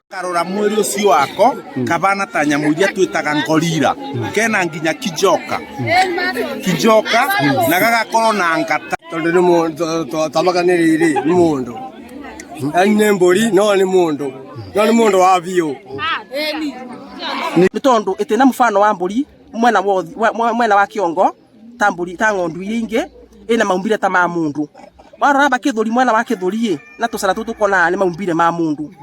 Karora mwiri ucio wako kabana ta nyamu iria twitaga ngorira kena nginya kijoka na gagakorwo na ngata tondu ni mundu tabaka ni riri ni mundu ane mburi no ni mundu wa biu ni tondu itina mfano wa mburi mwena wa kiongo ta mburi ta ng'ondu ingi ina maumbire ta ma mundu warora bakithuri mwena wa kithuri na tucara tutukona ni maumbire ma mundu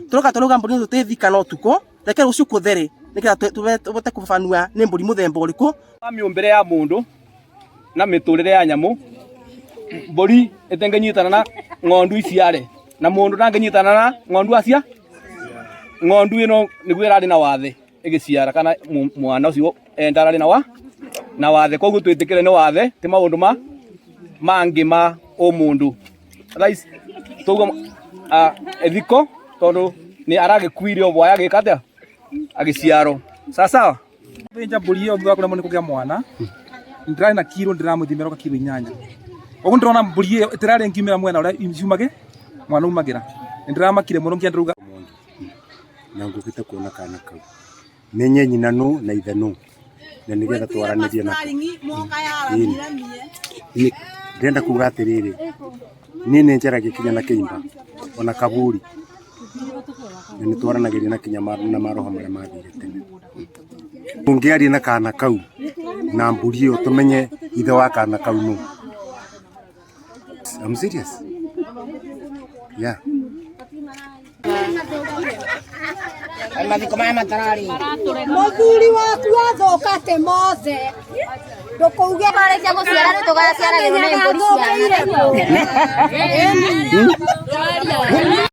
turoka turuga mburi tutethika no tuko reke rucio kuthere nikira tubete kufanua ni mburi muthemba uriku miumbire ya mundu na miturire ya nyamu mburi itengenyitana na ng'ondu iciare na mundu nangenyitana na ng'ondu acia ng'ondu ino niguo irari na wathe igiciara kana mwana ucio endarari na wathe koguo twitikire ni wathe ti maundu mangi ma mundu rais tugo ethiko tondu ni aragikuire obwa yagikate agiciaro sawa benja mburi iyo thwa kuna muniko kya mwana ndirari na kiro ndiramuthimera ka kiro 8 ogu ndirona mburi iyo itirari ngimira mwena ura imjumage mwana umagira ndiramakire muno ngianduga na ngukite kuona kana kau menye nyina no na ithe no na nigetha twaranirie na ni ndenda kuga atiriri ni njera gikinya na Kĩimba ona Kaburi ni twaranagiria na kinya na maroho maria mathire tene ungiari na kana kau na mburi iyo tumenye ithe wa kana kau no. I'm serious. Yeah. Muthuri waku athokate mothe ndukuge marekia guciara tugaciara gero ni mburi ciana